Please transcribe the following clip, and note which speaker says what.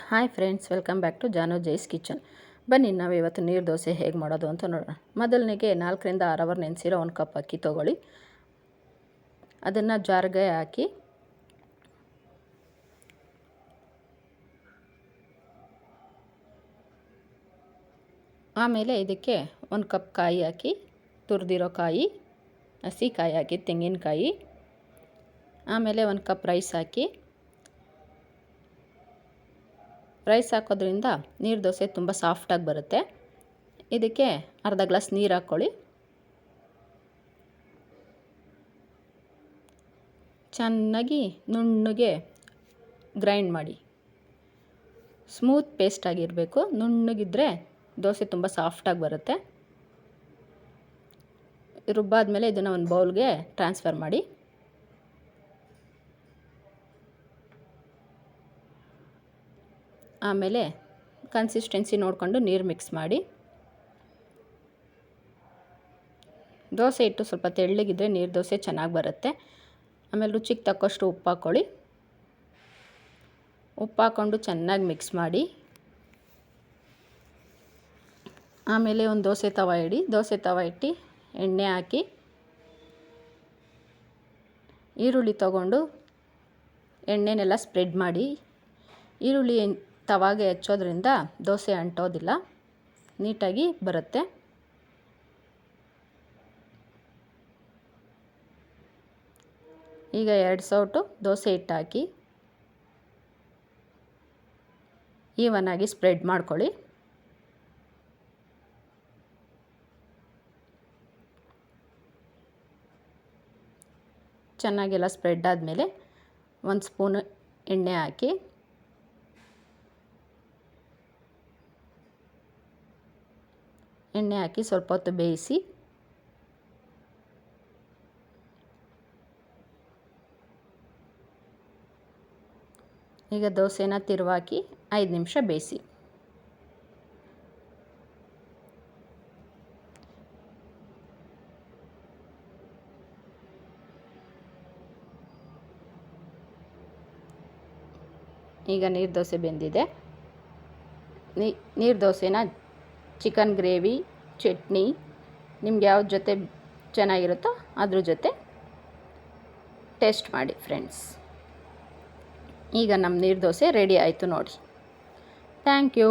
Speaker 1: Hi friends, welcome back to Janu Jai's kitchen. ಬನ್ನಿ ನಾವು ಇವತ್ತು ನೀರು ದೋಸೆ ಹೇಗೆ ಮಾಡೋದು ಅಂತ ನೋಡೋಣ. ಮೊದಲನಿಗೆ 4 ರಿಂದ 6 ಅವರ್ ನೆನೆಸಿರೋ 1 ಕಪ್ ಅಕ್ಕಿ ತೊಗೊಳ್ಳಿ. ಅದನ್ನು ಜಾರ್ಗೆ ಹಾಕಿ ಆಮೇಲೆ ಇದಕ್ಕೆ 1 ಕಪ್ ಕಾಯಿ ಹಾಕಿ, ತುರಿದಿರೋ ಕಾಯಿ, ಹಸಿ ಕಾಯಿ ಹಾಕಿ, ತೆಂಗಿನಕಾಯಿ, ಆಮೇಲೆ 1 ಕಪ್ ರೈಸ್ ಹಾಕಿ. ರೈಸ್ ಹಾಕೋದ್ರಿಂದ ನೀರು ದೋಸೆ ತುಂಬ ಸಾಫ್ಟಾಗಿ ಬರುತ್ತೆ. ಇದಕ್ಕೆ ಅರ್ಧ ಗ್ಲಾಸ್ ನೀರು ಹಾಕ್ಕೊಳ್ಳಿ. ಚೆನ್ನಾಗಿ ನುಣ್ಣಗೆ ಗ್ರೈಂಡ್ ಮಾಡಿ. ಸ್ಮೂತ್ ಪೇಸ್ಟ್ ಆಗಿರಬೇಕು. ನುಣ್ಣಗಿದ್ದರೆ ದೋಸೆ ತುಂಬ ಸಾಫ್ಟಾಗಿ ಬರುತ್ತೆ. ರುಬ್ಬಾದ್ಮೇಲೆ ಇದನ್ನು ಒಂದು ಬೌಲ್ಗೆ ಟ್ರಾನ್ಸ್ಫರ್ ಮಾಡಿ. ಆಮೇಲೆ ಕನ್ಸಿಸ್ಟೆನ್ಸಿ ನೋಡಿಕೊಂಡು ನೀರು ಮಿಕ್ಸ್ ಮಾಡಿ. ದೋಸೆ ಹಿಟ್ಟು ಸ್ವಲ್ಪ ತೆಳ್ಳಗಿದ್ರೆ ನೀರು ದೋಸೆ ಚೆನ್ನಾಗಿ ಬರುತ್ತೆ. ಆಮೇಲೆ ರುಚಿಗೆ ತಕ್ಕಷ್ಟು ಉಪ್ಪು ಹಾಕ್ಕೊಳ್ಳಿ. ಉಪ್ಪು ಹಾಕ್ಕೊಂಡು ಚೆನ್ನಾಗಿ ಮಿಕ್ಸ್ ಮಾಡಿ. ಆಮೇಲೆ ಒಂದು ದೋಸೆ ತವ ಇಡಿ. ದೋಸೆ ತವ ಇಟ್ಟು ಎಣ್ಣೆ ಹಾಕಿ, ಈರುಳ್ಳಿ ತಗೊಂಡು ಎಣ್ಣೆನೆಲ್ಲ ಸ್ಪ್ರೆಡ್ ಮಾಡಿ. ಈರುಳ್ಳಿ ತವಾಗೆ ಹಚ್ಚೋದ್ರಿಂದ ದೋಸೆ ಅಂಟೋದಿಲ್ಲ, ನೀಟಾಗಿ ಬರುತ್ತೆ. ಈಗ 2 ಸೌಟು ದೋಸೆ ಹಿಟ್ಟು ಹಾಕಿ ಈವನಾಗಿ ಸ್ಪ್ರೆಡ್ ಮಾಡ್ಕೊಳ್ಳಿ. ಚೆನ್ನಾಗೆಲ್ಲ ಸ್ಪ್ರೆಡ್ ಆದಮೇಲೆ 1 ಸ್ಪೂನು ಎಣ್ಣೆ ಹಾಕಿ, ಸ್ವಲ್ಪ ಹೊತ್ತು ಬೇಯಿಸಿ. ಈಗ ದೋಸೆನ ತಿರುವಾಕಿ 5 ನಿಮಿಷ ಬೇಯಿಸಿ. ಈಗ ನೀರು ದೋಸೆ ಬೆಂದಿದೆ. ನೀರು ದೋಸೆನ ಚಿಕನ್ ಗ್ರೇವಿ, ಚಟ್ನಿ, ನಿಮ್ಗೆ ಯಾವ್ದು ಜೊತೆ ಚೆನ್ನಾಗಿರುತ್ತೋ ಅದ್ರ ಜೊತೆ ಟೇಸ್ಟ್ ಮಾಡಿ ಫ್ರೆಂಡ್ಸ್. ಈಗ ನಮ್ಮ ನೀರು ದೋಸೆ ರೆಡಿ ಆಯಿತು ನೋಡಿ. Thank you.